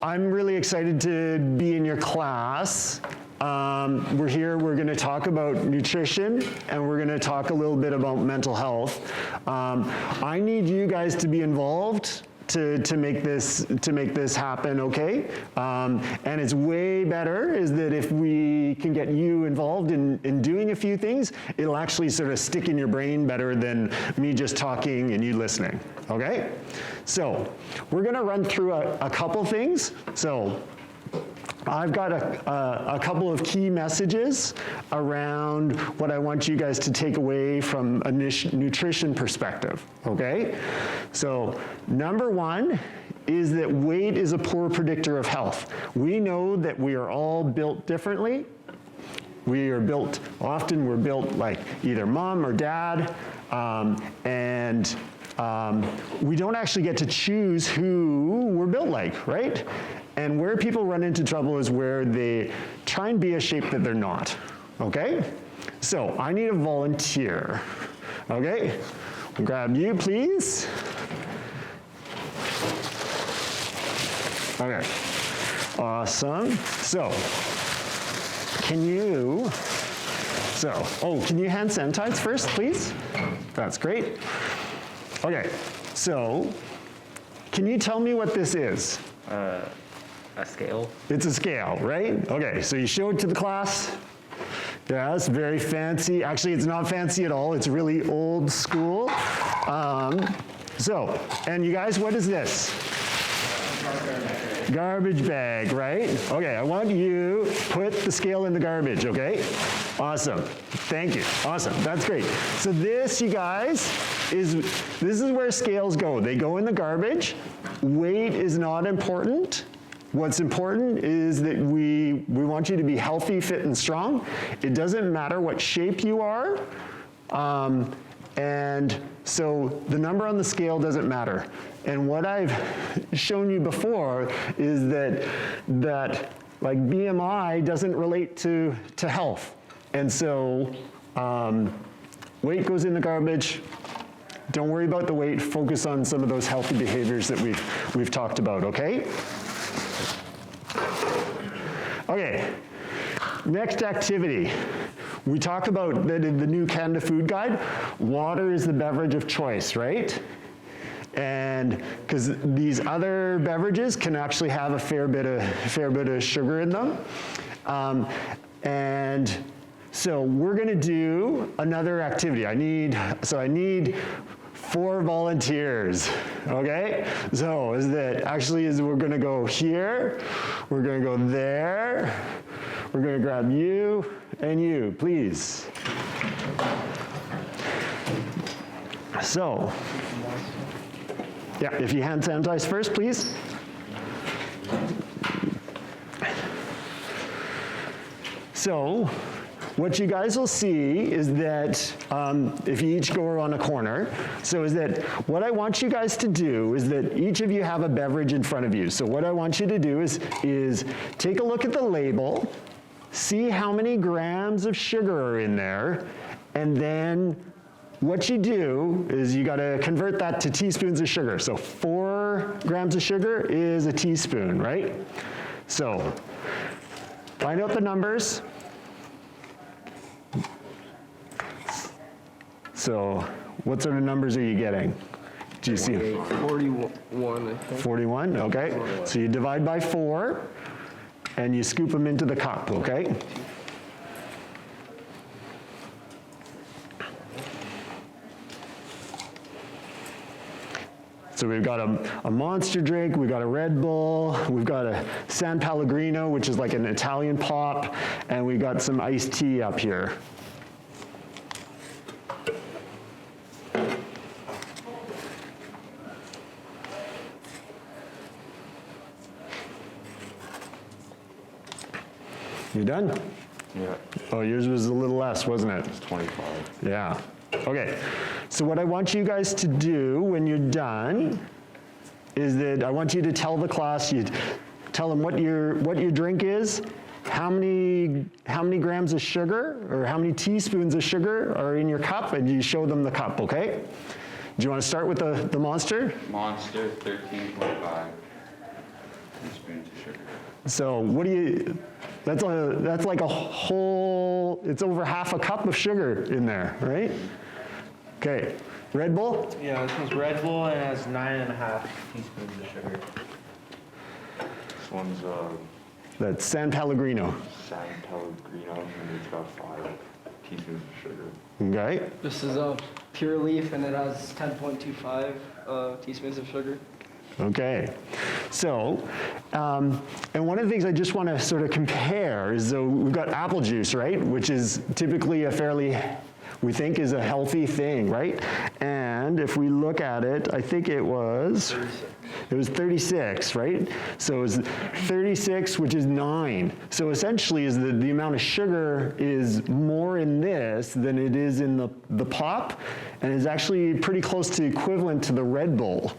I'm really excited to be in your class. We're here, we're going to talk about nutrition, and we're going to talk a little bit about mental health. I need you guys to be involved to make this happen, okay? And it's way better is that if we can get you involved in doing a few things, it'll actually sort of stick in your brain better than me just talking and you listening, okay? So we're gonna run through a couple things. So I've got a couple of key messages around what I want you guys to take away from a nutrition perspective, okay? So number one is that weight is a poor predictor of health. We know that we are all built differently. We are built, often we're built like either mom or dad, and we don't actually get to choose who we're built like, right? And where people run into trouble is where they try and be a shape that they're not, okay? So I need a volunteer, okay? Grab you, please. Okay, awesome. So, can you hand sanitize first, please? That's great. Okay, so, can you tell me what this is? A scale? It's a scale, right? Okay, so you show it to the class. Yeah, it's very fancy. Actually, it's not fancy at all. It's really old school. And you guys, what is this? Garbage bag, right? Okay, I want you to put the scale in the garbage, okay? Awesome, thank you, awesome, that's great. So this, you guys, this is where scales go. They go in the garbage. Weight is not important. What's important is that we want you to be healthy, fit, and strong. It doesn't matter what shape you are. And so the number on the scale doesn't matter. And what I've shown you before is that like BMI doesn't relate to health. And so weight goes in the garbage. Don't worry about the weight. Focus on some of those healthy behaviors that we've talked about, okay? Okay, next activity. We talk about that in the new Canada Food Guide, water is the beverage of choice, right? And because these other beverages can actually have a fair bit of sugar in them. And so we're gonna do another activity. I need 4 volunteers, okay? So we're gonna go here, we're gonna go there, we're gonna grab you and you, please. So, yeah, if you hand sanitize first, please. So, what you guys will see is that, if you each go around a corner, so is that what I want you guys to do is that each of you have a beverage in front of you. So what I want you to do is take a look at the label, see how many grams of sugar are in there, and then what you do is you gotta convert that to teaspoons of sugar. So 4 grams of sugar is a teaspoon, right? So find out the numbers. So what sort of numbers are you getting? Do you see? 41, I think. 41, okay. So you divide by 4 and you scoop them into the cup, okay? So we've got a Monster drink, we've got a Red Bull, we've got a San Pellegrino, which is like an Italian pop, and we've got some iced tea up here. You done? Yeah. Oh, yours was a little less, wasn't it? It's 25. Yeah. Okay. So what I want you guys to do when you're done is that I want you to tell the class, you tell them what your drink is, how many grams of sugar or how many teaspoons of sugar are in your cup, and you show them the cup, okay? Do you want to start with the Monster? Monster 13.5. Teaspoons of sugar. So what do you, that's like a whole, it's over half a cup of sugar in there, right? Okay, Red Bull? Yeah, this one's Red Bull and it has 9.5 teaspoons of sugar. This one's That's San Pellegrino. San Pellegrino, and it's got 5 teaspoons of sugar. Okay, This is a pure leaf, and it has 10.25 teaspoons of sugar. okay. So, and one of the things I just want to sort of compare is, so we've got apple juice, right? Which is typically a fairly, we think is a healthy thing, right? And if we look at it, I think it was 36, right? So it was 36, which is 9. So essentially is the amount of sugar is more in this than it is in the pop, and is actually pretty close to equivalent to the Red Bull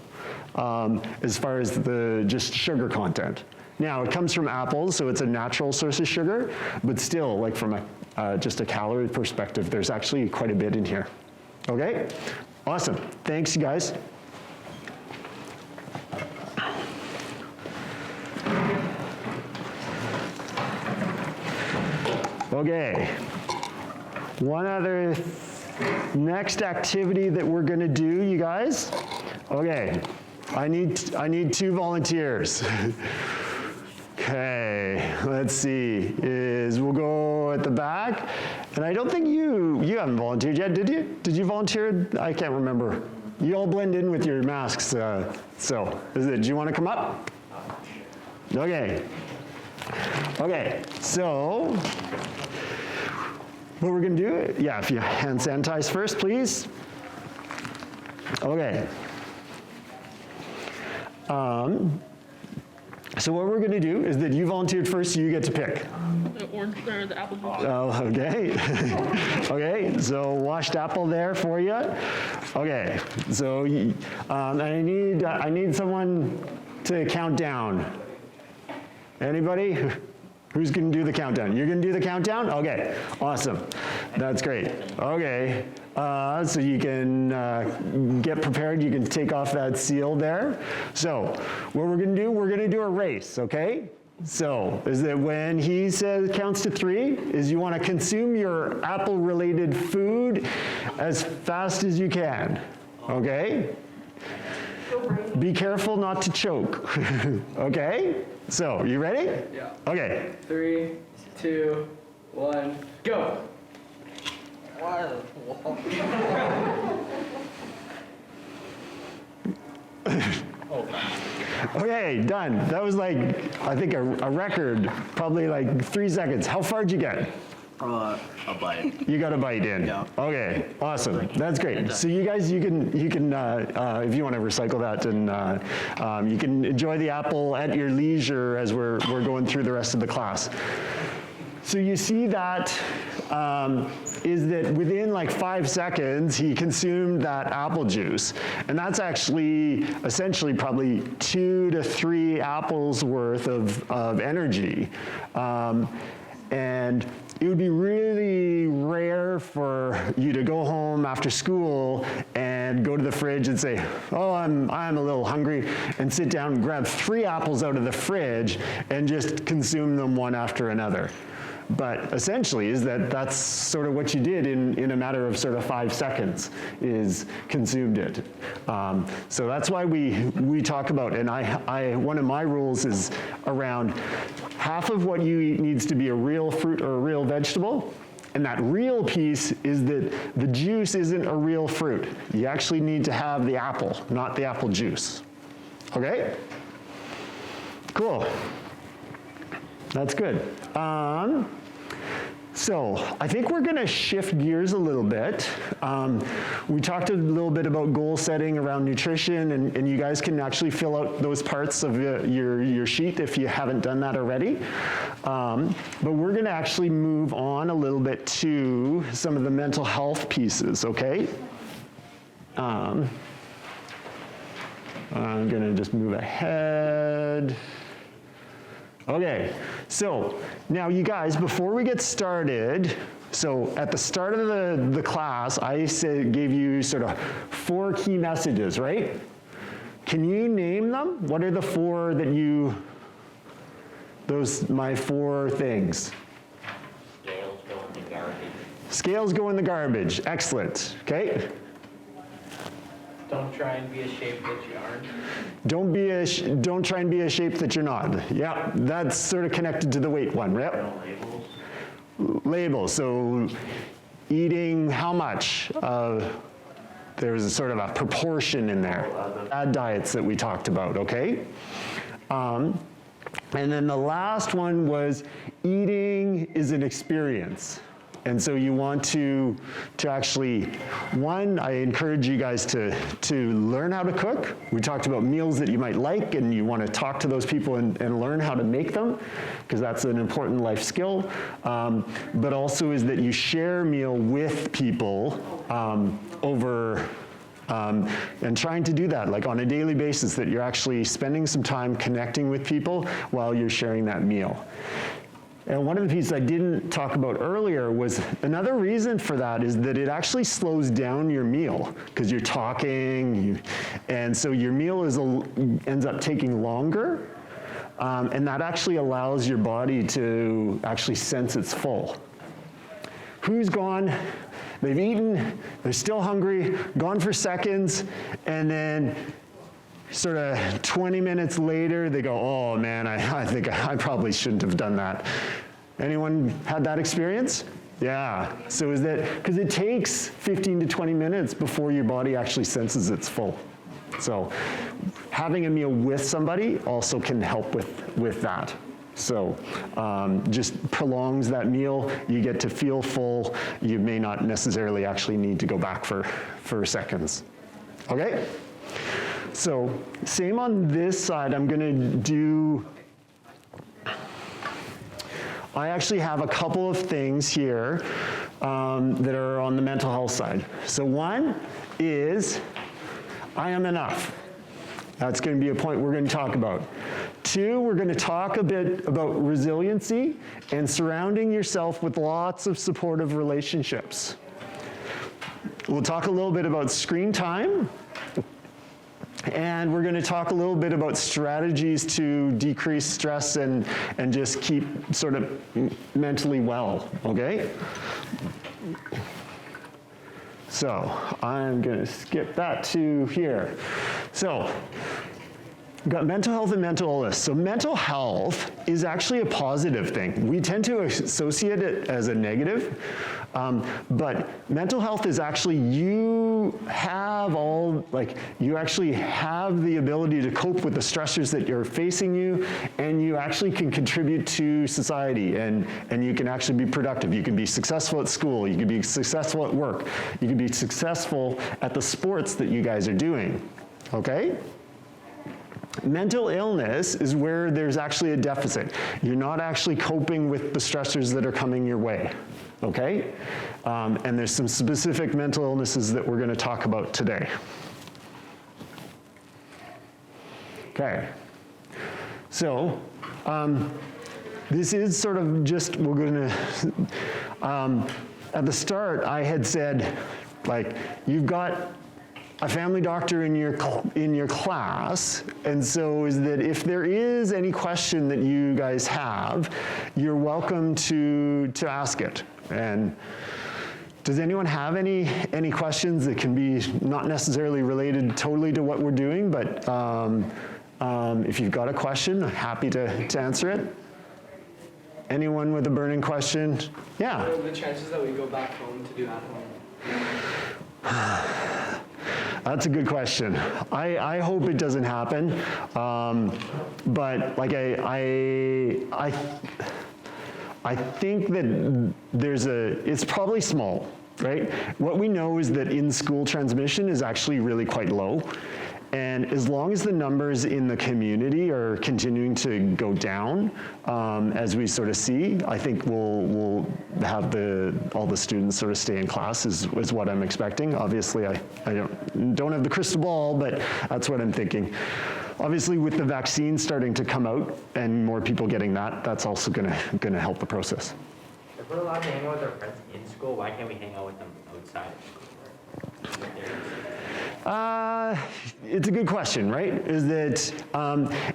as far as the just sugar content. Now, it comes from apples, so it's a natural source of sugar, but still, like from just a calorie perspective, there's actually quite a bit in here. Okay? Awesome. Thanks, you guys. Okay. One other next activity that we're going to do, you guys. Okay. I need 2 volunteers. Okay, let's see, we'll go at the back, and I don't think you haven't volunteered yet, did you? Did you volunteer? I can't remember. You all blend in with your masks, so, do you want to come up? Okay. Okay, so, what we're going to do, yeah, if you hand sanitize first, please. Okay. So what we're going to do is that you volunteered first, so you get to pick. The orange or the apple juice. Oh, okay. Okay, so washed apple there for you. Okay, so I need someone to count down. Anybody? Who's going to do the countdown? You're going to do the countdown? Okay, awesome. That's great. Okay, so you can get prepared. You can take off that seal there. So what we're going to do, we're going to do a race, okay? So is that when he says counts to 3, is you want to consume your apple-related food as fast as you can, okay? Be careful not to choke, okay? So, you ready? Yeah. Okay. 3, 2, 1, go! Okay, done. That was like, I think a record, probably like 3 seconds. How far did you get? A bite. You got a bite in. Yeah. Okay, awesome. That's great. So you guys, you can if you want to recycle that, and you can enjoy the apple at your leisure as we're going through the rest of the class. So you see that is that within like 5 seconds, he consumed that apple juice. And that's actually essentially probably 2 to 3 apples worth of energy. And it would be really rare for you to go home after school and go to the fridge and say, oh, I'm a little hungry, and sit down and grab 3 apples out of the fridge and just consume them one after another. But essentially is that's sort of what you did in a matter of sort of 5 seconds, is consumed it. So that's why we talk about, and one of my rules is around half of what you eat needs to be a real fruit or a real vegetable. And that real piece is that the juice isn't a real fruit. You actually need to have the apple, not the apple juice. Okay? Cool. That's good. So I think we're going to shift gears a little bit. We talked a little bit about goal setting around nutrition, and you guys can actually fill out those parts of your sheet if you haven't done that already. But we're going to actually move on a little bit to some of the mental health pieces, okay? I'm going to just move ahead. Okay, so now you guys, before we get started, so at the start of the class, I gave you sort of 4 key messages, right? Can you name them? What are the 4 that you Those my 4 things. Scales go in the garbage. Scales go in the garbage. Excellent. Okay. Don't try and be a shape that you aren't. Don't try and be a shape that you're not. Yeah, that's sort of connected to the weight one. Yep. No labels. Labels. So eating how much? There's a sort of a proportion in there. Bad diets that we talked about, okay? And then the last one was eating is an experience. And so you want to actually, one, I encourage you guys to learn how to cook. We talked about meals that you might like, and you want to talk to those people and learn how to make them, because that's an important life skill. But also is that you share a meal with people and trying to do that, like on a daily basis, that you're actually spending some time connecting with people while you're sharing that meal. And one of the pieces I didn't talk about earlier was another reason for that is that it actually slows down your meal because you're talking, and so your meal ends up taking longer, and that actually allows your body to actually sense it's full. Who's gone? They've eaten, they're still hungry, gone for seconds, and then sort of 20 minutes later, they go, oh man, I think I probably shouldn't have done that. Anyone had that experience? Yeah, so is that, because it takes 15 to 20 minutes before your body actually senses it's full. So having a meal with somebody also can help with that. So just prolongs that meal, you get to feel full, you may not necessarily actually need to go back for seconds. Okay? So same on this side, I'm gonna do, I actually have a couple of things here that are on the mental health side. So one is, I am enough. That's gonna be a point we're gonna talk about. 2, we're gonna talk a bit about resiliency and surrounding yourself with lots of supportive relationships. We'll talk a little bit about screen time. And we're going to talk a little bit about strategies to decrease stress and just keep sort of mentally well, okay? So I'm going to skip that to here. So we've got mental health and mental illness. So mental health is actually a positive thing. We tend to associate it as a negative, but mental health is actually you actually have the ability to cope with the stressors that you're facing you, and you actually can contribute to society, and you can actually be productive. You can be successful at school, you can be successful at work, you can be successful at the sports that you guys are doing, okay? Mental illness is where there's actually a deficit. You're not actually coping with the stressors that are coming your way, okay? And there's some specific mental illnesses that we're going to talk about today. Okay, so this is sort of just, we're going to, at the start I had said, like, you've got a family doctor in your class, and so is that if there is any question that you guys have, you're welcome to ask it. And does anyone have any questions that can be not necessarily related totally to what we're doing, but if you've got a question, I'm happy to answer it. Anyone with a burning question? Yeah. What are the chances that we go back home to do at home? That's a good question. I hope it doesn't happen, but like I think that it's probably small, right? What we know is that in-school transmission is actually really quite low. And as long as the numbers in the community are continuing to go down, as we sort of see, I think we'll have all the students sort of stay in class is what I'm expecting. Obviously, I don't have the crystal ball, but that's what I'm thinking. Obviously, with the vaccine starting to come out and more people getting that's also gonna help the process. If we're allowed to hang out with our friends in school, why can't we hang out with them outside of school? It's a good question, right? Is that,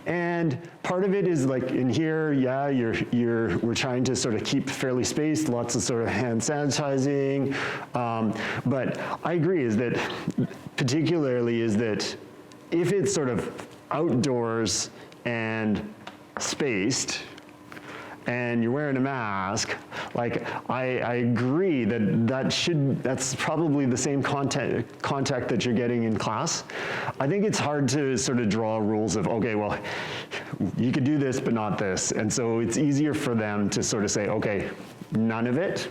and part of it is like in here, yeah, we're trying to sort of keep fairly spaced, lots of sort of hand sanitizing, but I agree is that, particularly is that if it's sort of outdoors and spaced, and you're wearing a mask, like I agree that that's probably the same contact that you're getting in class. I think it's hard to sort of draw rules of, okay, well, you could do this, but not this. And so it's easier for them to sort of say, okay, none of it,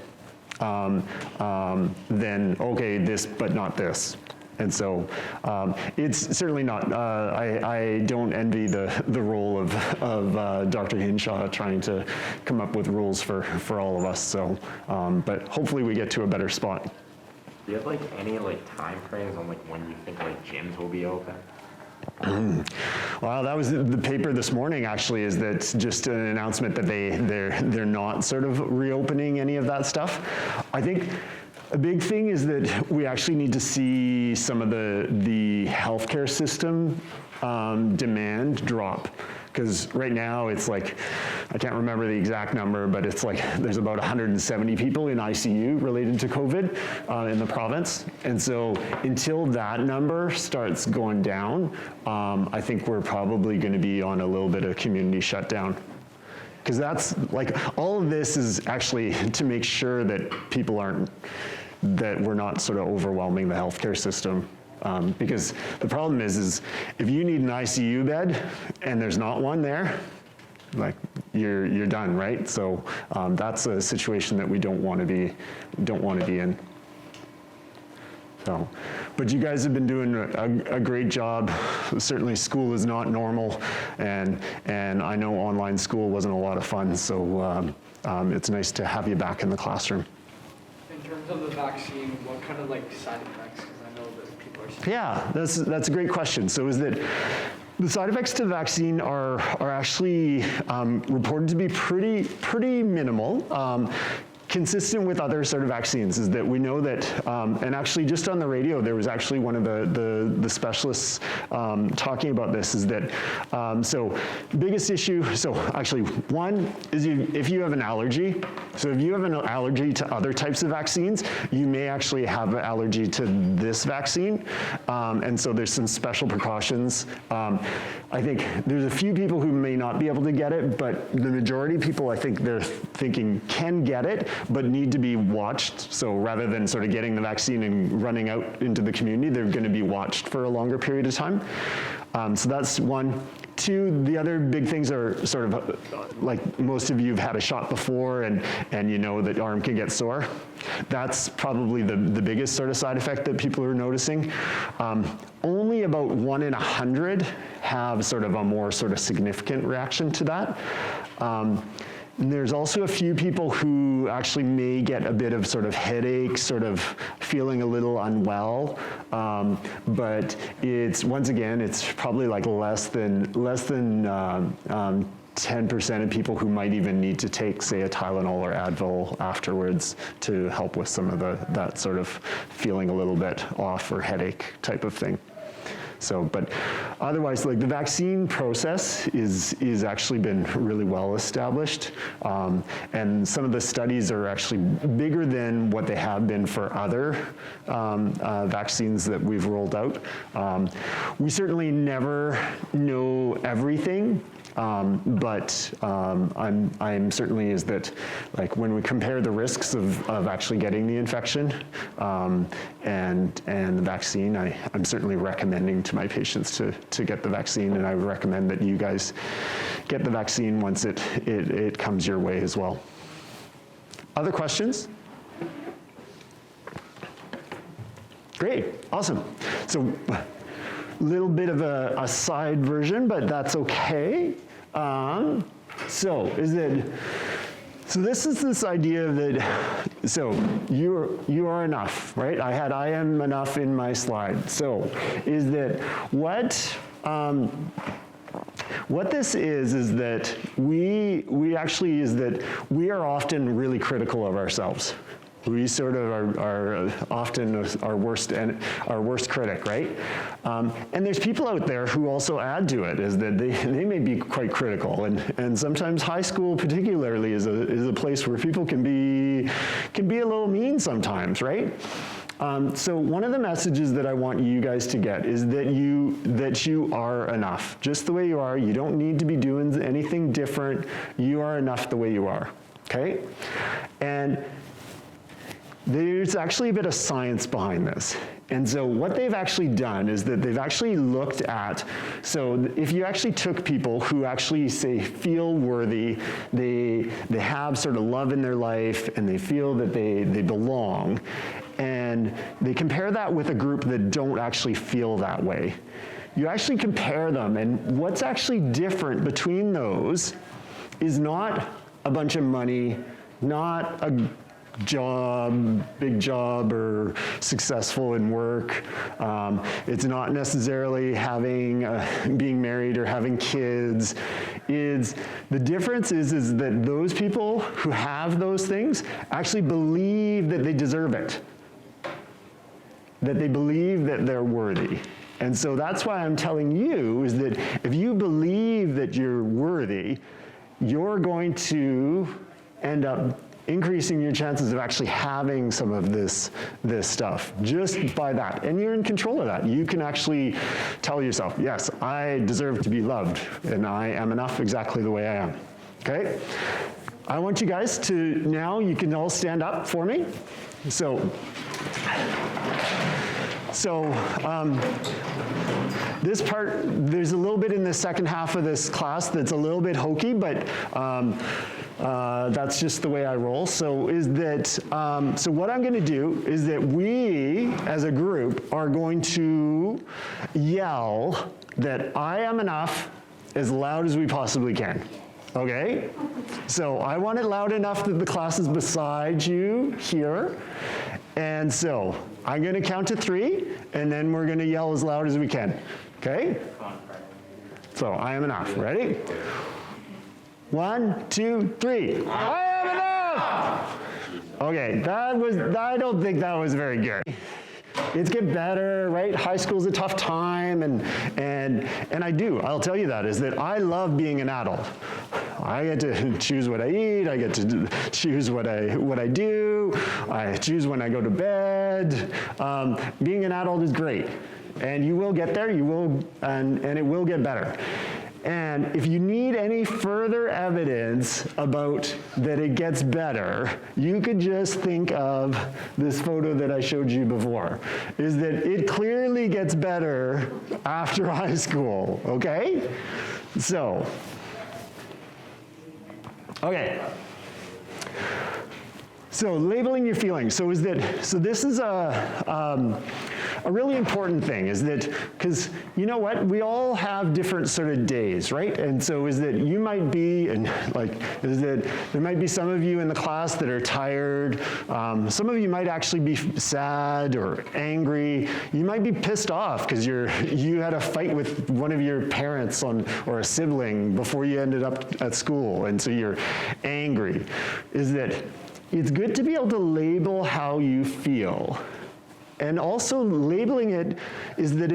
then okay, this, but not this. And so it's certainly not, I don't envy the role of Dr. Hinshaw trying to come up with rules for all of us. So, but hopefully we get to a better spot. Do you have like any like time frames on like when you think like gyms will be open? Well, that was the paper this morning, actually, is that just an announcement that they're not sort of reopening any of that stuff. I think a big thing is that we actually need to see some of the healthcare system demand drop. Because right now it's like, I can't remember the exact number, but it's like there's about 170 people in ICU related to COVID in the province. And so until that number starts going down, I think we're probably going to be on a little bit of community shutdown. Because that's like, all of this is actually to make sure that people that we're not sort of overwhelming the healthcare system. Because the problem is if you need an ICU bed and there's not one there, like you're done, right? So that's a situation that we don't want to be in. So, but you guys have been doing a great job. Certainly school is not normal, and I know online school wasn't a lot of fun, so it's nice to have you back in the classroom. In terms of the vaccine, what kind of like side effects? Because I know that people are saying. Yeah, that's a great question. So is that the side effects to the vaccine are actually reported to be pretty minimal. Consistent with other sort of vaccines is that we know that, and actually just on the radio, there was actually one of the specialists talking about this, is that, so biggest issue, so actually one is if you have an allergy, so if you have an allergy to other types of vaccines, you may actually have an allergy to this vaccine, and so there's some special precautions. I think there's a few people who may not be able to get it, but the majority of people, I think they're thinking can get it, but need to be watched. So rather than sort of getting the vaccine and running out into the community, they're going to be watched for a longer period of time. So that's one. Two, the other big things are sort of like most of you have had a shot before and you know that arm can get sore. That's probably the biggest sort of side effect that people are noticing. Only about 1 in 100 have sort of a more sort of significant reaction to that. And there's also a few people who actually may get a bit of sort of headache, sort of feeling a little unwell, but it's, once again, it's probably like less than 10% of people who might even need to take, say, a Tylenol or Advil afterwards to help with some of that sort of feeling a little bit off or headache type of thing. So, but otherwise, like the vaccine process is actually been really well established, and some of the studies are actually bigger than what they have been for other vaccines that we've rolled out. We certainly never know everything. But I'm certainly is that, like when we compare the risks of actually getting the infection and the vaccine, I'm certainly recommending to my patients to get the vaccine, and I would recommend that you guys get the vaccine once it comes your way as well. Other questions? Great, awesome. So, little bit of a side version, but that's okay. So this is this idea that, so you are enough, right? I am enough in my slide. So is that what this is that we actually is that we are often really critical of ourselves. We sort of are often our worst critic, right? And there's people out there who also add to it, is that they may be quite critical, and sometimes high school particularly is a place where people can be a little mean sometimes, right? So one of the messages that I want you guys to get is that you are enough, just the way you are. You don't need to be doing anything different. You are enough the way you are, okay? And there's actually a bit of science behind this. And so what they've actually done is that they've actually looked at, so if you actually took people who actually say feel worthy, they have sort of love in their life, and they feel that they belong, and they compare that with a group that don't actually feel that way. You actually compare them, and what's actually different between those is not a bunch of money, not a big job, or successful in work. It's not necessarily being married or having kids. The difference is that those people who have those things actually believe that they deserve it, that they believe that they're worthy. And so that's why I'm telling you is that if you believe that you're worthy, you're going to end up increasing your chances of actually having some of this stuff just by that. And you're in control of that. You can actually tell yourself, yes, I deserve to be loved, and I am enough exactly the way I am. Okay? I want you guys to, now you can all stand up for me. So this part, there's a little bit in the second half of this class that's a little bit hokey, but that's just the way I roll. So so what I'm going to do is that we, as a group, are going to yell that I am enough as loud as we possibly can. Okay? So I want it loud enough that the class is beside you here. And so I'm going to count to 3, and then we're going to yell as loud as we can. Okay? So I am enough. Ready? 1, 2, 3. I am enough! Okay, I don't think that was very good. It's get better, right? High school's a tough time, and I'll tell you that, is that I love being an adult. I get to choose what I eat, I get to choose what I do, I choose when I go to bed. Being an adult is great, and you will get there, and it will get better. And if you need any further evidence about that it gets better, you could just think of this photo that I showed you before, is that it clearly gets better after high school, okay? So, okay. So labeling your feelings. So this is a really important thing, is that, because you know what, we all have different sort of days, right? And so is that you might be, is that there might be some of you in the class that are tired. Some of you might actually be sad or angry. You might be pissed off because you had a fight with one of your parents or a sibling before you ended up at school, and so you're angry. Is that it's good to be able to label how you feel. And also labeling it is that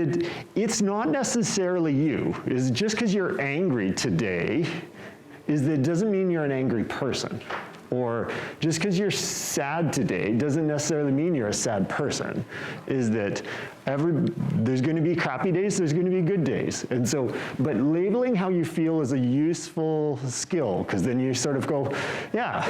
it's not necessarily you. Is just because you're angry today, is that it doesn't mean you're an angry person. Or just because you're sad today doesn't necessarily mean you're a sad person. Is that there's going to be crappy days, there's going to be good days. And so, but labeling how you feel is a useful skill, because then you sort of go, yeah.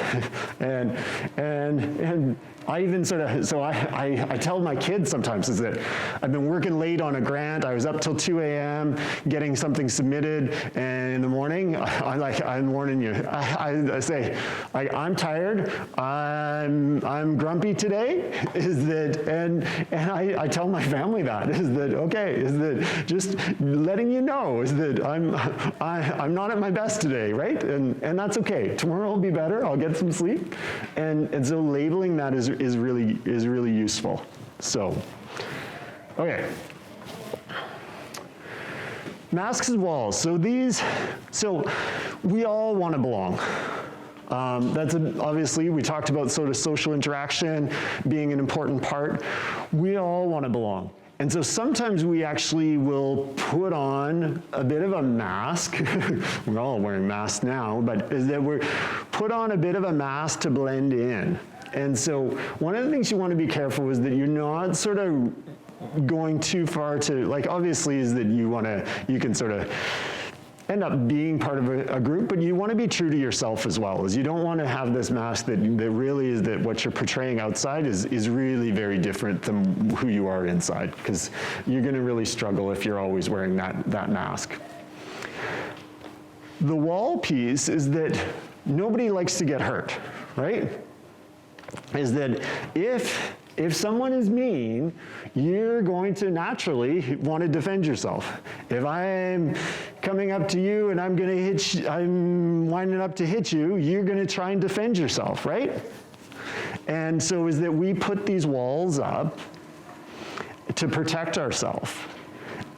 And I even sort of, so I tell my kids sometimes is that I've been working late on a grant. I was up till 2 a.m. getting something submitted, and in the morning, I'm warning you. I say, I'm tired. I'm grumpy today. Is that, and I tell my family that, is that okay? Is that just letting you know, is that I'm not at my best today, right? And that's okay. Tomorrow will be better. I'll get some sleep, and so labeling that is really useful. So, okay. Masks and walls. So we all want to belong. Obviously, we talked about sort of social interaction being an important part. We all want to belong. And so sometimes we actually will put on a bit of a mask. We're all wearing masks now, but is that we're put on a bit of a mask to blend in. And so one of the things you want to be careful is that you're not sort of going too far to, like, obviously is that you can sort of end up being part of a group, but you want to be true to yourself as well. Is you don't want to have this mask that really is that what you're portraying outside is really very different than who you are inside, because you're going to really struggle if you're always wearing that mask. The wall piece is that nobody likes to get hurt, right? Is that if someone is mean, you're going to naturally want to defend yourself. If I'm coming up to you and I'm lining up to hit you, you're going to try and defend yourself, right? And so is that we put these walls up to protect ourselves.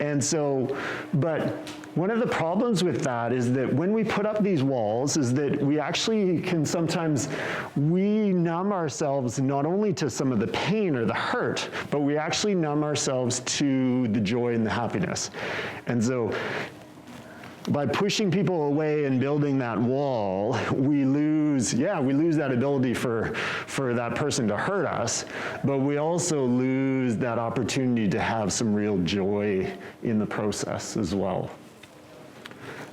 And so, but one of the problems with that is that when we put up these walls is that we actually can sometimes, we numb ourselves not only to some of the pain or the hurt, but we actually numb ourselves to the joy and the happiness. And so by pushing people away and building that wall, we lose that ability for that person to hurt us, but we also lose that opportunity to have some real joy in the process as well.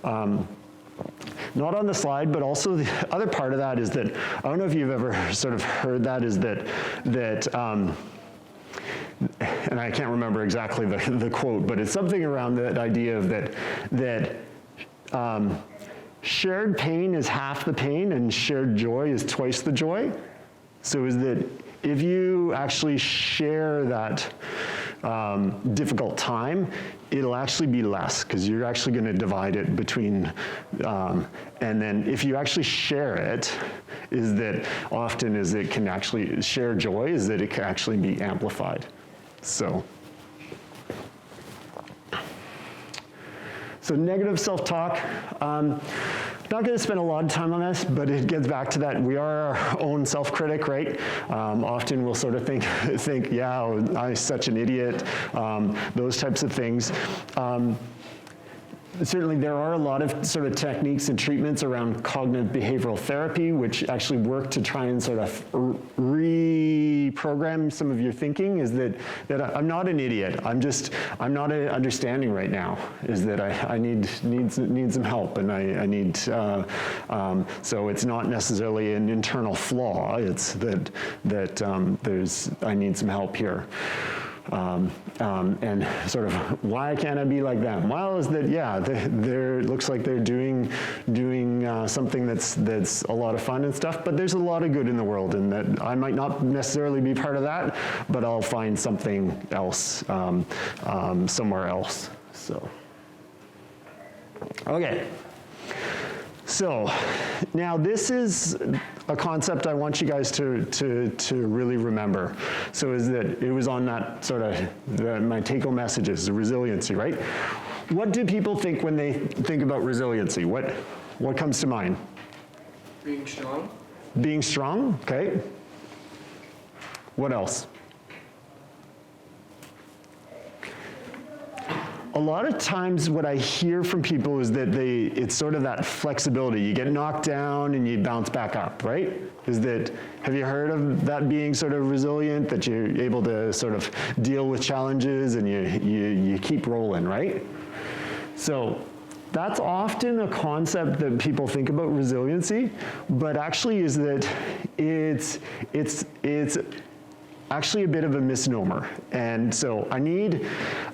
Not on the slide, but also the other part of that is that, I don't know if you've ever sort of heard that, is that and I can't remember exactly the quote, but it's something around that idea of that shared pain is half the pain and shared joy is twice the joy. So is that if you actually share that difficult time, it'll actually be less because you're actually going to divide it between, and then if you actually share it, is that often is it can actually share joy, is that it can actually be amplified. So negative self-talk. Not going to spend a lot of time on this, but it gets back to that. We are our own self-critic, right? Often we'll sort of think, yeah, I'm such an idiot, those types of things. Certainly there are a lot of sort of techniques and treatments around cognitive behavioral therapy, which actually work to try and sort of reprogram some of your thinking, is that I'm not an idiot. I'm not understanding right now, is that I need some help, and I need, so it's not necessarily an internal flaw, it's that I need some help here. And sort of, why can't I be like them? Well, is that, yeah, it looks like they're doing something that's a lot of fun and stuff, but there's a lot of good in the world, and that I might not necessarily be part of that, but I'll find something else somewhere else. So, okay. So now this is a concept I want you guys to really remember. So is that it was on that sort of my take-home messages, the resiliency, right? What do people think when they think about resiliency? What comes to mind? Being strong. Being strong, okay. What else? A lot of times what I hear from people is that it's sort of that flexibility. You get knocked down and you bounce back up, right? Have you heard of that being sort of resilient, that you're able to sort of deal with challenges and you keep rolling, right? So that's often a concept that people think about resiliency, but actually is that it's actually a bit of a misnomer. And so I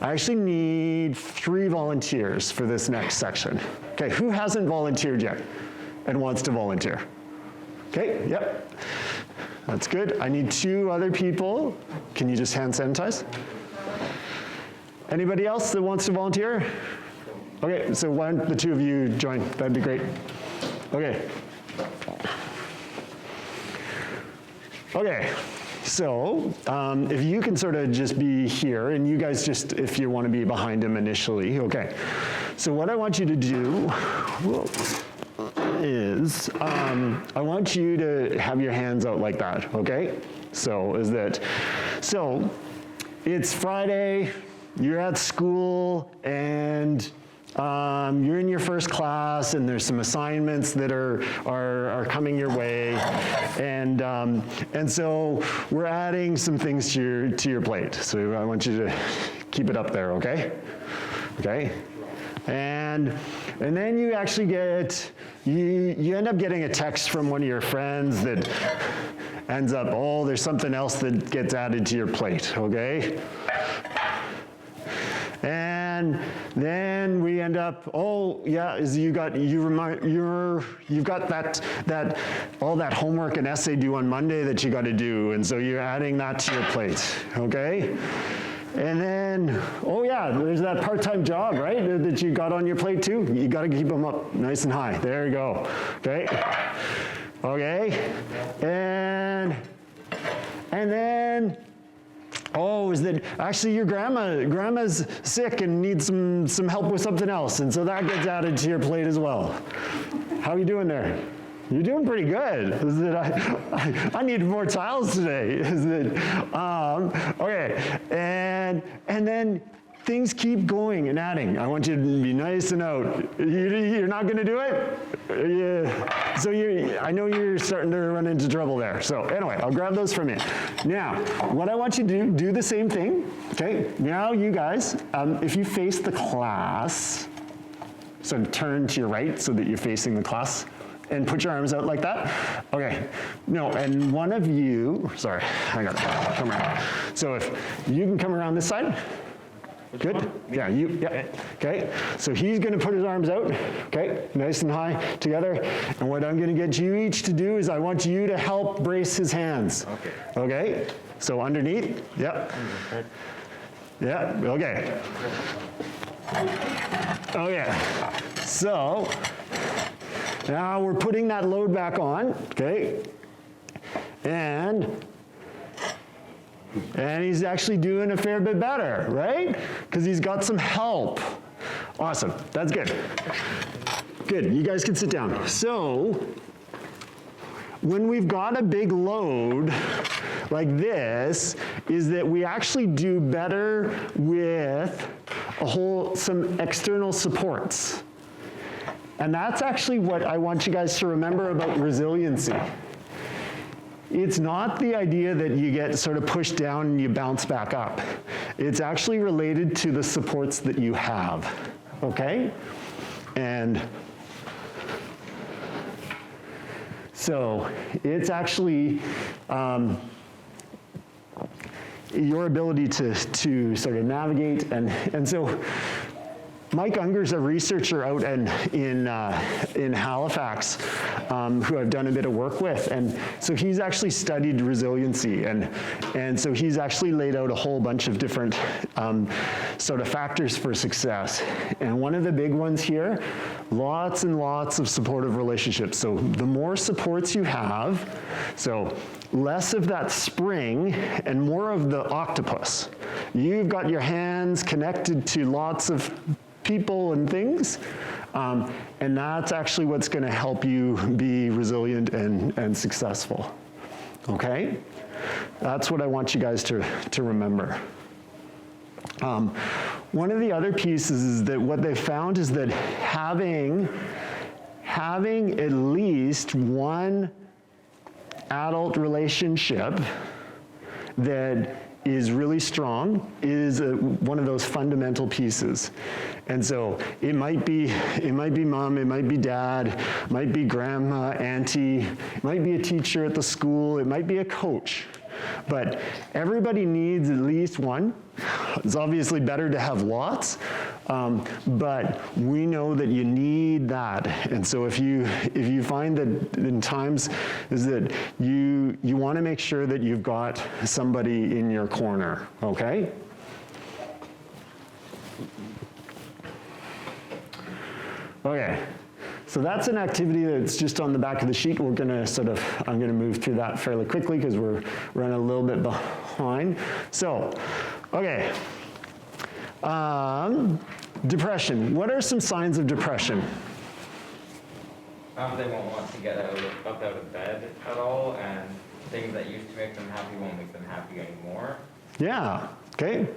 actually need 3 volunteers for this next section. Okay, who hasn't volunteered yet and wants to volunteer? Okay, yep, that's good. I need 2 other people. Can you just hand sanitize? Anybody else that wants to volunteer? Okay, so why don't the 2 of you join? That'd be great. Okay. Okay. So if you can sort of just be here, and you guys just, if you want to be behind him initially, okay. So what I want you to do is is, I want you to have your hands out like that, okay? So it's Friday, you're at school, and you're in your first class, and there's some assignments that are coming your way, and so we're adding some things to your plate. So I want you to keep it up there, okay? Okay? And then you actually you end up getting a text from one of your friends that ends up, oh, there's something else that gets added to your plate, okay? And then we end up, oh yeah, you've got that all that homework and essay due on Monday that you got to do, and so you're adding that to your plate, okay? And then, oh yeah, there's that part-time job, right, that you got on your plate too. You got to keep them up nice and high. There you go, okay? Okay, and then, oh, is that actually your grandma's sick and needs some help with something else, and so that gets added to your plate as well. How are you doing there? You're doing pretty good. Is that I need more tiles today. Is that okay? And then things keep going and adding. I want you to be nice and out. You're not going to do it? Yeah. So I know you're starting to run into trouble there. So anyway, I'll grab those from you. Now, what I want you to do the same thing. Okay. Now, you guys, if you face the class, sort of turn to your right so that you're facing the class. And put your arms out like that. Okay. No, and one of you, sorry, hang on, come around. So if you can come around this side. Good? Yeah, yeah. Okay. So he's going to put his arms out, okay, nice and high together. And what I'm going to get you each to do is I want you to help brace his hands. Okay. Okay? So underneath. Yep. Yeah, okay. Okay. So now we're putting that load back on, okay? And he's actually doing a fair bit better, right? Because he's got some help. Awesome, that's good. Good, you guys can sit down. So, when we've got a big load like this, is that we actually do better with some external supports. And that's actually what I want you guys to remember about resiliency. It's not the idea that you get sort of pushed down and you bounce back up. It's actually related to the supports that you have, okay? And so it's actually your ability to sort of navigate, and so Mike Unger's a researcher out in Halifax who I've done a bit of work with, and so he's actually studied resiliency, and so he's actually laid out a whole bunch of different sort of factors for success. And one of the big ones here, lots and lots of supportive relationships. So the more supports you have, so less of that spring and more of the octopus. You've got your hands connected to lots of people and things, and that's actually what's going to help you be resilient and successful. Okay? That's what I want you guys to remember. One of the other pieces is that what they found is that having at least one adult relationship that is really strong is one of those fundamental pieces. And so it might be mom, it might be dad, it might be grandma, auntie, it might be a teacher at the school, it might be a coach. But everybody needs at least one. It's obviously better to have lots, but we know that you need that. And so if you find that in times is that you want to make sure that you've got somebody in your corner, okay? Okay. So that's an activity that's just on the back of the sheet. I'm gonna move through that fairly quickly because we're running a little bit behind. So, okay. Depression. What are some signs of depression? They won't want to get up out of bed at all, and things that used to make them happy won't make them happy anymore. Yeah, okay.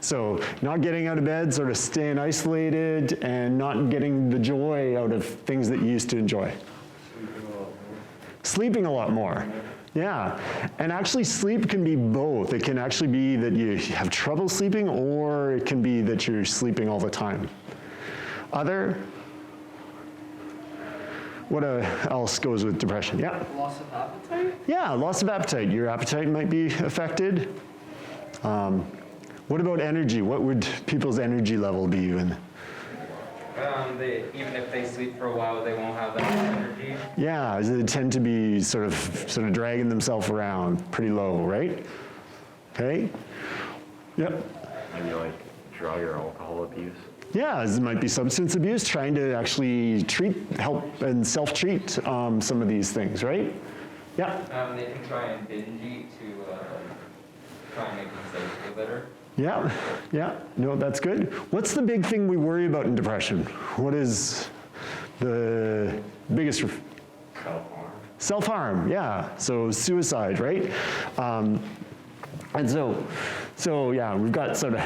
So not getting out of bed, sort of staying isolated, and not getting the joy out of things that you used to enjoy. Sleeping a lot more. Yeah, and actually sleep can be both. It can actually be that you have trouble sleeping, or it can be that you're sleeping all the time. Other? What else goes with depression? Yeah? Loss of appetite? Yeah, loss of appetite. Your appetite might be affected. What about energy? What would people's energy level be? Even if they sleep for a while, they won't have that much energy. Yeah, they tend to be sort of dragging themselves around, pretty low, right? Okay. Yep. Maybe like drug or alcohol abuse. Yeah, it might be substance abuse, trying to actually help and self-treat some of these things, right? Yeah. They can try and binge eat to try and make themselves feel better. Yeah, yeah, no, that's good. What's the big thing we worry about in depression? What is the biggest? Self-harm. Self-harm, yeah, so suicide, right? And so yeah, we've got sort of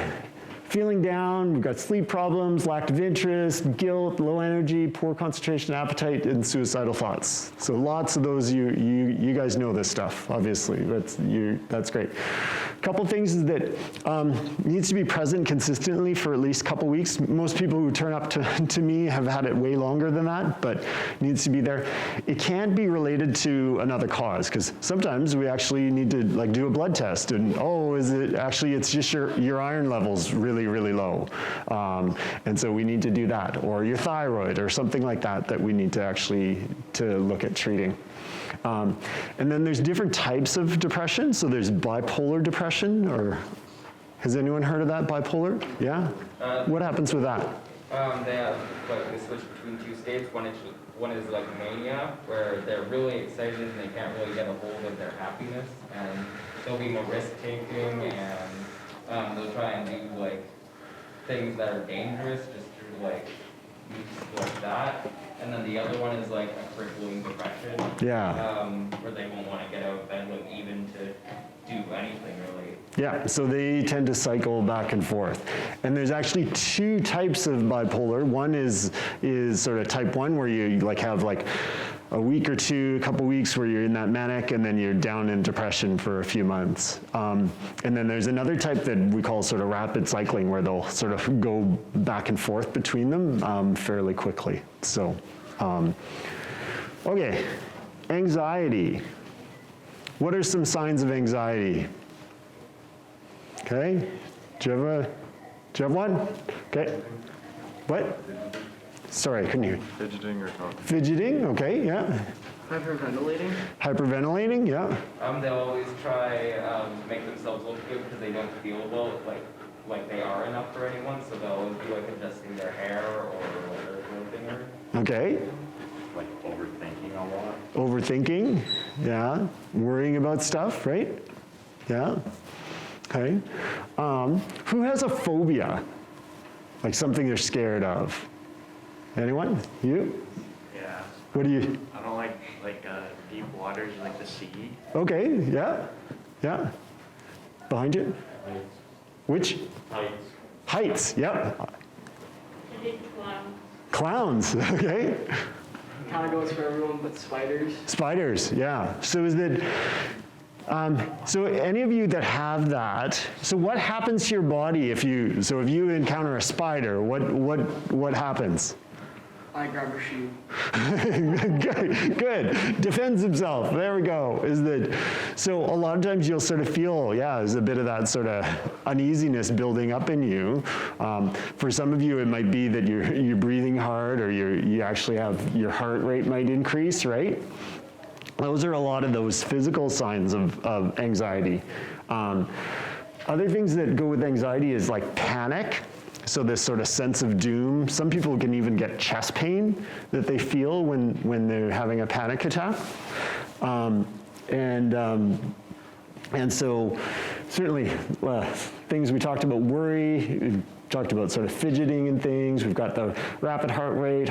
feeling down, we've got sleep problems, lack of interest, guilt, low energy, poor concentration, appetite, and suicidal thoughts. So lots of those, you guys know this stuff, obviously, that's great. A couple things is that needs to be present consistently for at least a couple weeks. Most people who turn up to me have had it way longer than that, but needs to be there. It can't be related to another cause, because sometimes we actually need to like do a blood test, and is it actually, it's just your iron levels really low. And so we need to do that, or your thyroid, or something like that we need to actually look at treating. And then there's different types of depression. So there's bipolar depression, or has anyone heard of that, bipolar? Yeah? What happens with that? They have they switch between two states. One is like mania, where they're really excited and they can't really get a hold of their happiness, and they'll be more risk-taking, and they'll try and do like things that are dangerous just to like that. And then the other one is like a crippling depression. Yeah. Where they won't want to get out of bed, like even to do anything really. Yeah, so they tend to cycle back and forth. And there's actually two types of bipolar. One is sort of type 1, where you like have like a week or two, a couple weeks where you're in that manic, and then you're down in depression for a few months. And then there's another type that we call sort of rapid cycling, where they'll sort of go back and forth between them fairly quickly. So, okay, anxiety. What are some signs of anxiety? Okay, do you have one? Okay, what? Sorry, I couldn't hear. Fidgeting or talking. Fidgeting, okay, yeah. Hyperventilating? Hyperventilating, yeah. They'll always try to make themselves look good because they don't feel well, like they are enough for anyone, so they'll always be like adjusting their hair or their finger. Okay. Like overthinking a lot. Overthinking, yeah. Worrying about stuff, right? Yeah. Okay. Who has a phobia? Like something they're scared of? Anyone? You? Yeah. What do you? I don't like deep waters like the sea. Okay, yeah. Yeah. Behind you? Which? Heights. Heights, yep. I hate clowns. Clowns, okay. Kind of goes for everyone but spiders. Spiders, yeah. So is that, so any of you that have that, so what happens to your body if you encounter a spider, what happens? I grab a shoe. Good. Defends himself. There we go. So a lot of times you'll sort of feel, there's a bit of that sort of uneasiness building up in you. For some of you, it might be that you're breathing hard, or you actually have your heart rate might increase, right? Those are a lot of those physical signs of anxiety. Other things that go with anxiety is like panic. So this sort of sense of doom. Some people can even get chest pain that they feel when they're having a panic attack. And so certainly things we talked about, worry, we talked about sort of fidgeting and things. We've got the rapid heart rate,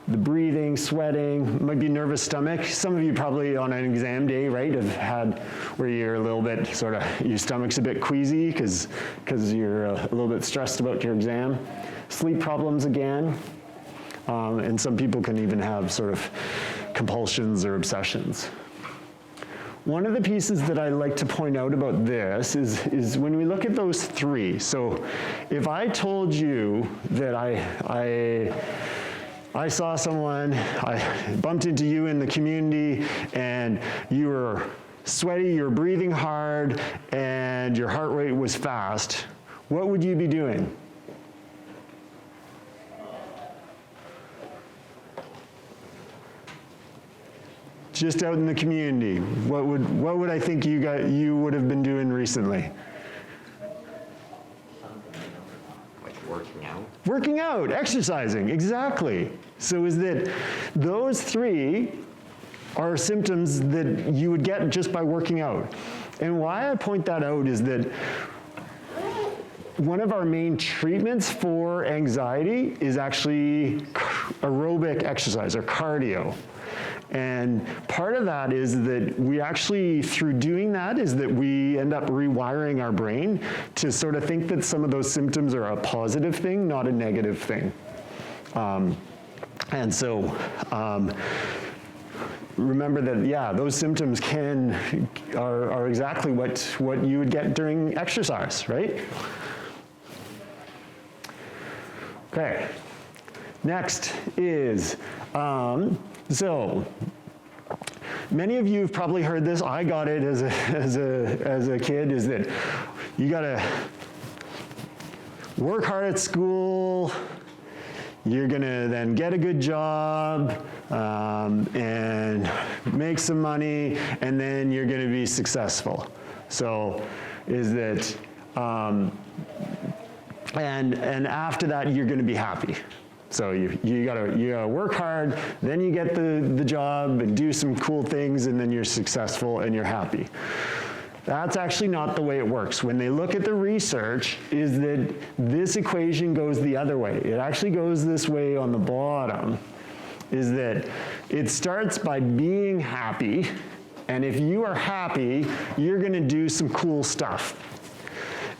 the breathing, sweating, might be nervous stomach. Some of you probably on an exam day, right, have had where you're a little bit sort of, your stomach's a bit queasy because you're a little bit stressed about your exam. Sleep problems again. And some people can even have sort of compulsions or obsessions. One of the pieces that I like to point out about this is when we look at those three. So if I told you that I saw someone, I bumped into you in the community, and you were sweaty, you were breathing hard, and your heart rate was fast, what would you be doing? Just out in the community, what would I think you would have been doing recently? Like working out? Working out, exercising, exactly. So is that those three are symptoms that you would get just by working out. And why I point that out is that one of our main treatments for anxiety is actually aerobic exercise or cardio. And part of that is that we actually, through doing that, is that we end up rewiring our brain to sort of think that some of those symptoms are a positive thing, not a negative thing. And so remember that, yeah, those symptoms are exactly what you would get during exercise, right? Okay. Next is, so many of you have probably heard this. I got it as a kid, is that you gotta work hard at school, you're gonna then get a good job, and make some money, and then you're gonna be successful. So is that, and after that, you're gonna be happy. So you gotta work hard, then you get the job and do some cool things, and then you're successful and you're happy. That's actually not the way it works. When they look at the research, is that this equation goes the other way. It actually goes this way on the bottom, is that it starts by being happy, and if you are happy, you're gonna do some cool stuff.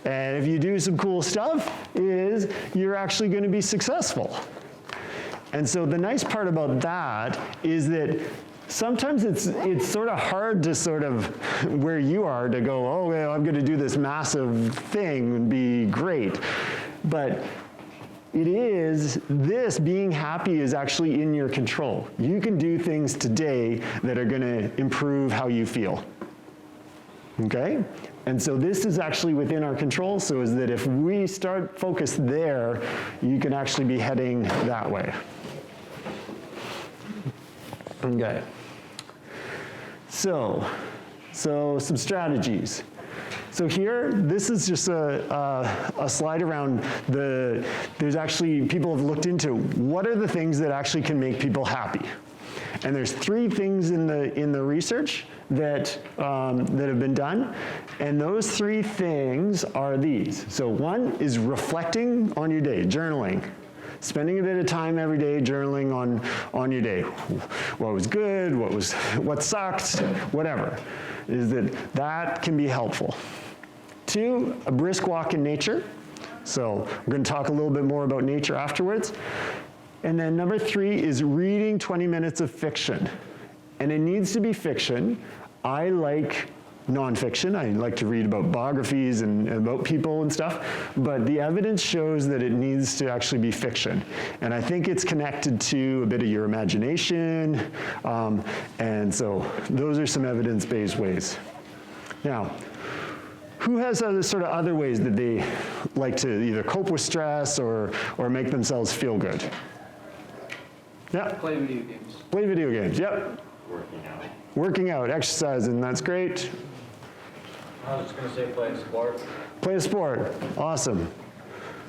And if you do some cool stuff, you're actually gonna be successful. And so the nice part about that is that sometimes it's sort of hard to sort of, where you are, to go, oh, well, I'm going to do this massive thing and be great. But this being happy is actually in your control. You can do things today that are going to improve how you feel. Okay? And so this is actually within our control, so is that if we start focused there, you can actually be heading that way. Okay. So some strategies. So here, this is just a slide around there's actually, people have looked into what are the things that actually can make people happy. And there's 3 things in the research that have been done, and those 3 things are these. So one is reflecting on your day, journaling. Spending a bit of time every day journaling on your day. What was good, what sucked, whatever. Is that can be helpful. 2, a brisk walk in nature. So we're going to talk a little bit more about nature afterwards. And then number 3 is reading 20 minutes of fiction. And it needs to be fiction. I like nonfiction. I like to read about biographies and about people and stuff, but the evidence shows that it needs to actually be fiction. And I think it's connected to a bit of your imagination, and so those are some evidence-based ways. Now, who has sort of other ways that they like to either cope with stress or make themselves feel good? Yeah? Play video games. Play video games, yep. Working out. Working out, exercising, that's great. I was just going to say play a sport. Play a sport, awesome.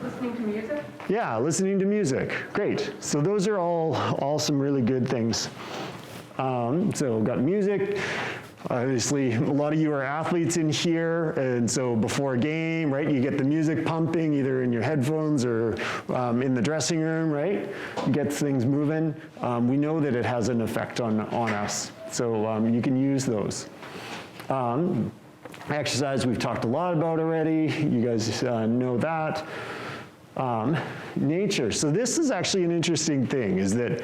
Listening to music? Yeah, listening to music, great. So those are all some really good things. So we've got music. Obviously, a lot of you are athletes in here, and so before a game, right, you get the music pumping either in your headphones or in the dressing room, right? Gets things moving. We know that it has an effect on us, so you can use those. Exercise we've talked a lot about already. You guys know that. Nature. So this is actually an interesting thing, is that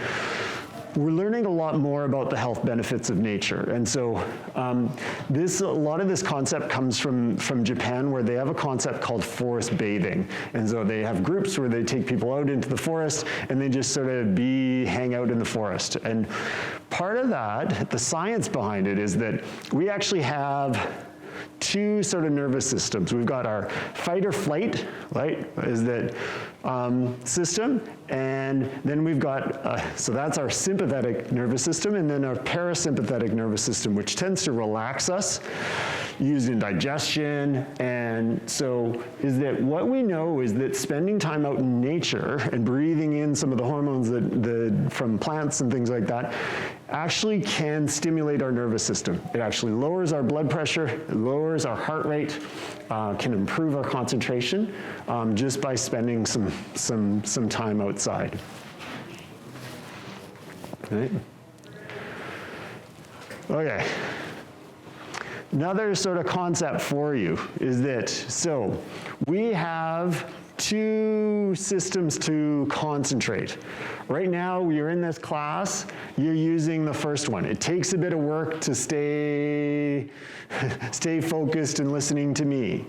we're learning a lot more about the health benefits of nature. And so a lot of this concept comes from Japan, where they have a concept called forest bathing. And so they have groups where they take people out into the forest and they just sort of hang out in the forest. And part of that, the science behind it, is that we actually have two sort of nervous systems. We've got our fight or flight, right, is that system, and then we've got, so that's our sympathetic nervous system, and then our parasympathetic nervous system, which tends to relax us, used in digestion. And so is that what we know is that spending time out in nature and breathing in some of the hormones from plants and things like that actually can stimulate our nervous system. It actually lowers our blood pressure, it lowers our heart rate, can improve our concentration just by spending some time outside. Right? Okay. Another sort of concept for you is that, so we have two systems to concentrate. Right now, you're in this class, you're using the first one. It takes a bit of work to stay focused and listening to me.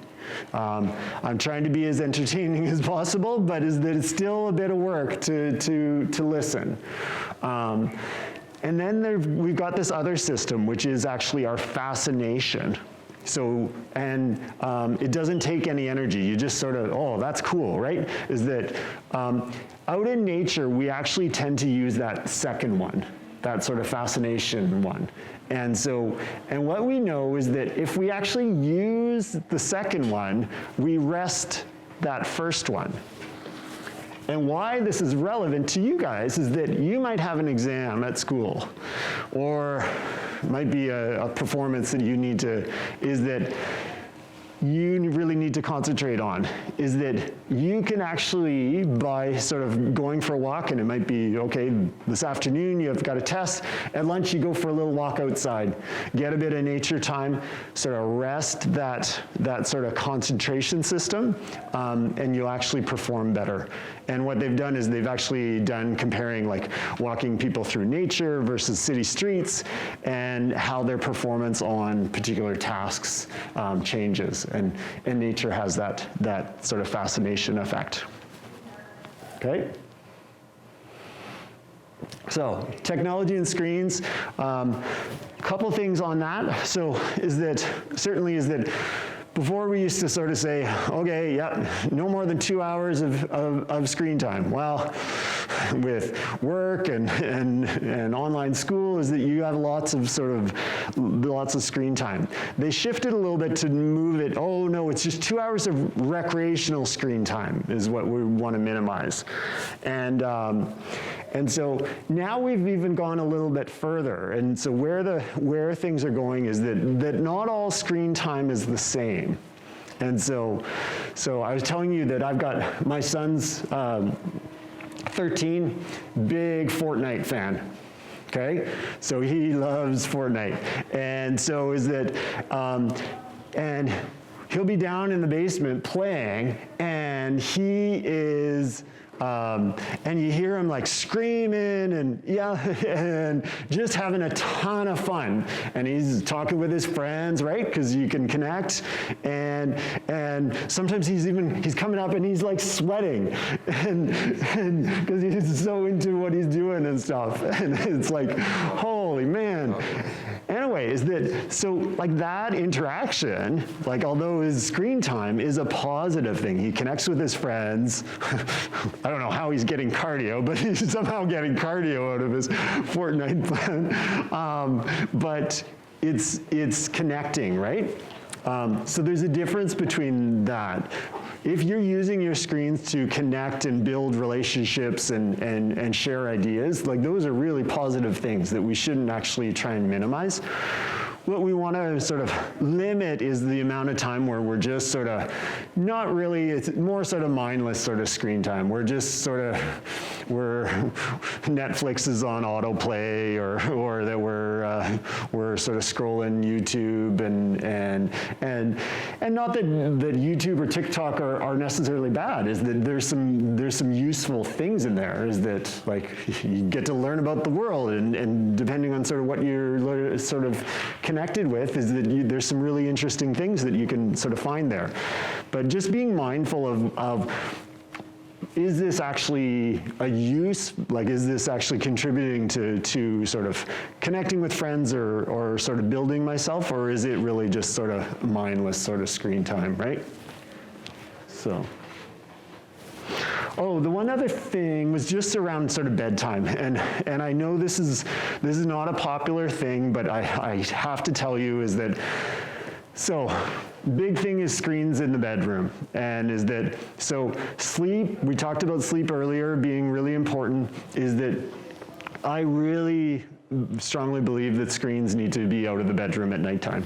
I'm trying to be as entertaining as possible, but it's still a bit of work to listen. And then we've got this other system, which is actually our fascination. So, and it doesn't take any energy. You just sort of, oh, that's cool, right? Is that out in nature, we actually tend to use that second one, that sort of fascination one. And so, and what we know is that if we actually use the second one, we rest that first one. And why this is relevant to you guys is that you might have an exam at school, or it might be a performance that you need to, is that you really need to concentrate on, is that you can actually, by sort of going for a walk, and it might be, okay, this afternoon you've got a test, at lunch you go for a little walk outside, get a bit of nature time, sort of rest that sort of concentration system, and you'll actually perform better. And what they've done is they've actually done comparing like walking people through nature versus city streets, and how their performance on particular tasks changes. And nature has that sort of fascination effect. Okay? So, technology and screens, a couple things on that. So, certainly is that before we used to sort of say, okay, yeah, no more than 2 hours of screen time. Well, with work and online school, is that you have lots of screen time. They shifted a little bit to move it, oh no, it's just 2 hours of recreational screen time is what we want to minimize. And so now we've even gone a little bit further. And so where things are going is that not all screen time is the same. And so I was telling you that I've got my son's 13, big Fortnite fan. Okay, so he loves Fortnite, and so is that, and he'll be down in the basement playing, and he is. And you hear him like screaming and and just having a ton of fun. And he's talking with his friends, right? Because you can connect. And sometimes he's coming up and he's like sweating, and because he's so into what he's doing and stuff. And it's like, holy man. Anyway, so like that interaction, like although his screen time is a positive thing, he connects with his friends. I don't know how he's getting cardio, but he's somehow getting cardio out of his Fortnite plan. But it's connecting, right? So there's a difference between that. If you're using your screens to connect and build relationships and share ideas, like those are really positive things that we shouldn't actually try and minimize. what we want to sort of limit is the amount of time where we're just sort of not really, it's more sort of mindless sort of screen time. We're just sort of, Netflix is on autoplay, or that we're sort of scrolling YouTube and not that YouTube or TikTok are necessarily bad, is that there's some useful things in there, is that like you get to learn about the world, and depending on sort of what you're sort of connected with, is that there's some really interesting things that you can sort of find there. But just being mindful of is this actually a use, like is this actually contributing to sort of connecting with friends or sort of building myself, or is it really just sort of mindless sort of screen time, right? So. Oh, the one other thing was just around sort of bedtime, and I know this is not a popular thing, but I have to tell you is that, so big thing is screens in the bedroom, and is that, so sleep, we talked about sleep earlier being really important, is that I really strongly believe that screens need to be out of the bedroom at nighttime.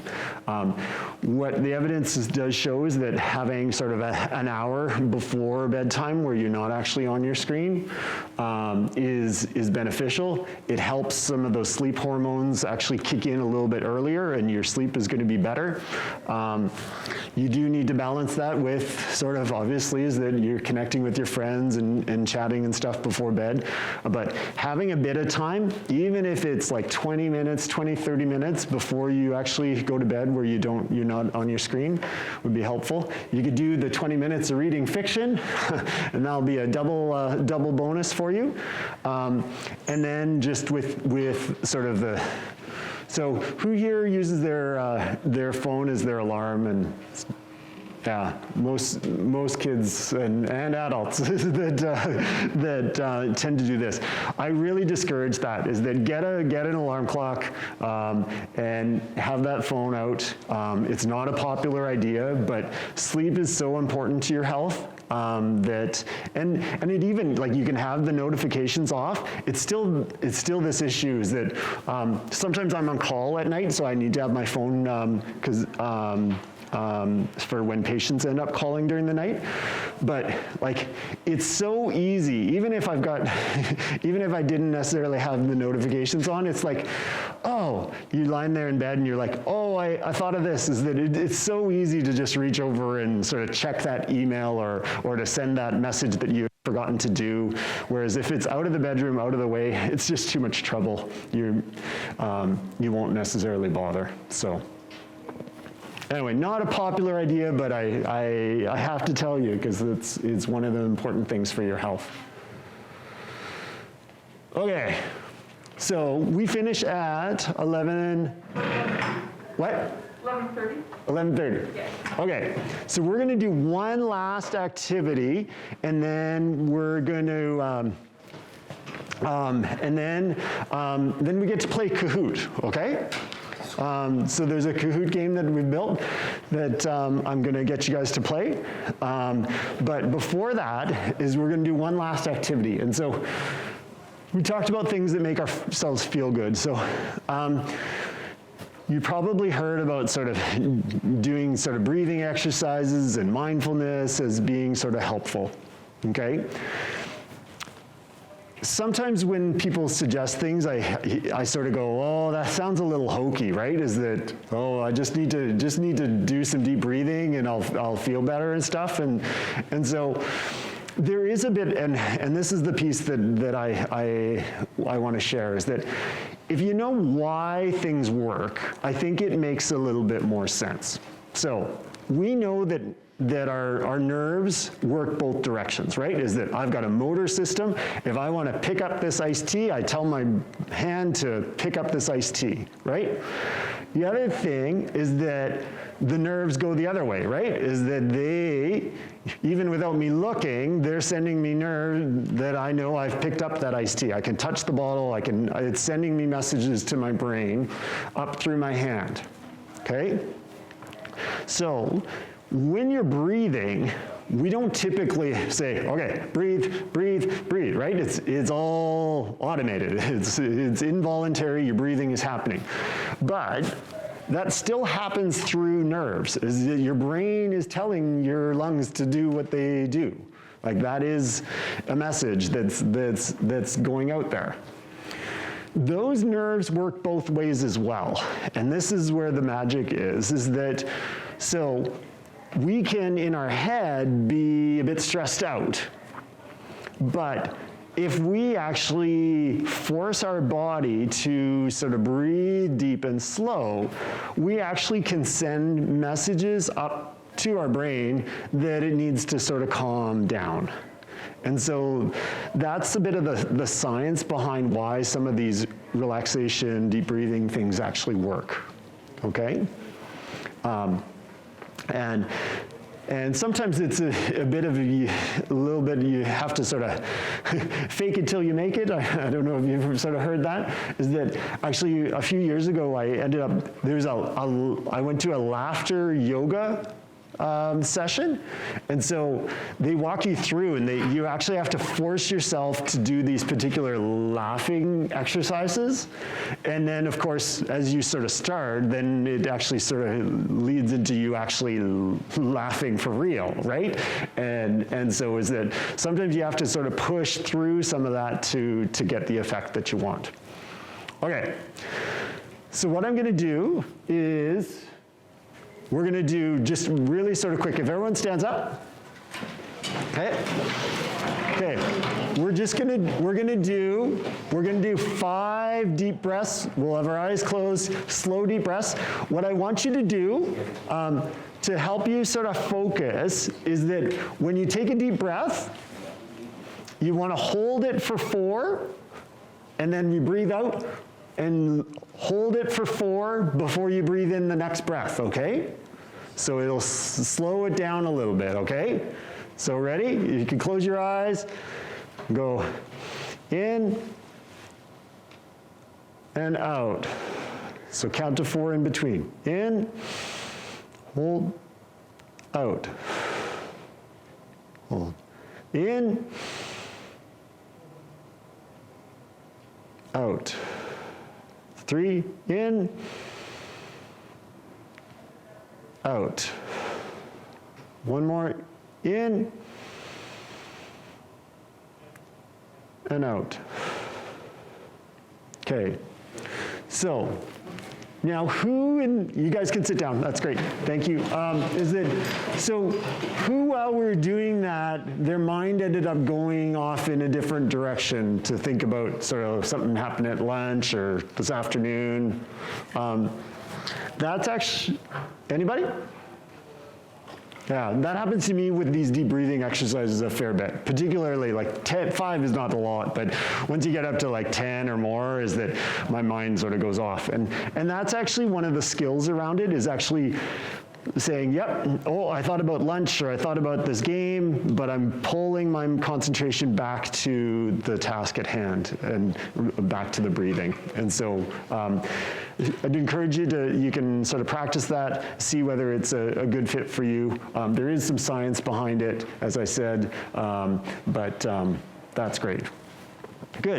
What the evidence does show is that having sort of an hour before bedtime where you're not actually on your screen is beneficial. It helps some of those sleep hormones actually kick in a little bit earlier, and your sleep is going to be better. You do need to balance that with sort of, obviously, is that you're connecting with your friends and chatting and stuff before bed. But having a bit of time, even if it's like 20 minutes, 20, 30 minutes before you actually go to bed where you're not on your screen, would be helpful. You could do the 20 minutes of reading fiction, and that'll be a double bonus for you. And then just with sort of the, so who here uses their phone as their alarm? And yeah, most kids and adults that tend to do this. I really discourage that, is that get an alarm clock and have that phone out. It's not a popular idea, but sleep is so important to your health. That and it even, like, you can have the notifications off. It's still this issue is that sometimes I'm on call at night, so I need to have my phone because for when patients end up calling during the night. But like, it's so easy, even if I didn't necessarily have the notifications on, it's like, oh, you're lying there in bed and you're like, oh, I thought of this, is that it's so easy to just reach over and sort of check that email or to send that message that you've forgotten to do. Whereas if it's out of the bedroom, out of the way, it's just too much trouble. You won't necessarily bother, so. Anyway, not a popular idea, but I have to tell you because it's one of the important things for your health. Okay, so we finish at 11, what? 11:30? 11:30. Yes. Okay, so we're going to do one last activity, and then we're going to, then we get to play Kahoot, okay? So there's a Kahoot game that we've built that I'm going to get you guys to play. But before that is we're going to do one last activity. And so we talked about things that make ourselves feel good. So you probably heard about sort of doing sort of breathing exercises and mindfulness as being sort of helpful, okay? Sometimes when people suggest things, I sort of go, oh, that sounds a little hokey, right? Is that, oh, I just need to do some deep breathing and I'll feel better and stuff. And so there is a bit, and this is the piece that I want to share, is that if you know why things work, I think it makes a little bit more sense. So we know that our nerves work both directions, right? Is that I've got a motor system. If I want to pick up this iced tea, I tell my hand to pick up this iced tea, right? The other thing is that the nerves go the other way, right? Is that they, even without me looking, they're sending me nerves that I know I've picked up that iced tea. I can touch the bottle, it's sending me messages to my brain up through my hand, okay? So, when you're breathing, we don't typically say, okay, breathe, breathe, breathe, right? It's all automated. It's involuntary, your breathing is happening. But that still happens through nerves. Is that your brain is telling your lungs to do what they do. Like that is a message that's going out there. Those nerves work both ways as well. And this is where the magic is that, so we can, in our head, be a bit stressed out. But if we actually force our body to sort of breathe deep and slow, we actually can send messages up to our brain that it needs to sort of calm down. And so that's a bit of the science behind why some of these relaxation, deep breathing things actually work, okay? And sometimes it's a bit of a little bit, you have to sort of fake it till you make it. I don't know if you've ever sort of heard that, is that actually a few years ago I ended up, I went to a laughter yoga session, and so they walk you through, and you actually have to force yourself to do these particular laughing exercises, and then of course as you sort of start, then it actually sort of leads into you actually laughing for real, right? And so is that sometimes you have to sort of push through some of that to get the effect that you want. Okay, so what I'm going to do is we're going to do just really sort of quick. If everyone stands up, okay. Okay, we're going to do 5 deep breaths. We'll have our eyes closed, slow deep breaths. What I want you to do to help you sort of focus is that when you take a deep breath, you want to hold it for 4, and then you breathe out, and hold it for 4 before you breathe in the next breath, okay? So it'll slow it down a little bit, okay? So ready? You can close your eyes, go in and out. So count to 4 in between. In, hold, out. Hold. In, out. 3, in, out. 1 more, in, and out. Okay, so now you guys can sit down, that's great, thank you. So who, while we were doing that, their mind ended up going off in a different direction to think about sort of something happened at lunch or this afternoon? That's actually, anybody? Yeah, that happens to me with these deep breathing exercises a fair bit, particularly like 5 is not a lot, but once you get up to like 10 or more is that my mind sort of goes off. And that's actually one of the skills around it, is actually saying, yep, oh, I thought about lunch or I thought about this game, but I'm pulling my concentration back to the task at hand and back to the breathing. And so I'd encourage you can sort of practice that, see whether it's a good fit for you. There is some science behind it, as I said, but that's great. Good.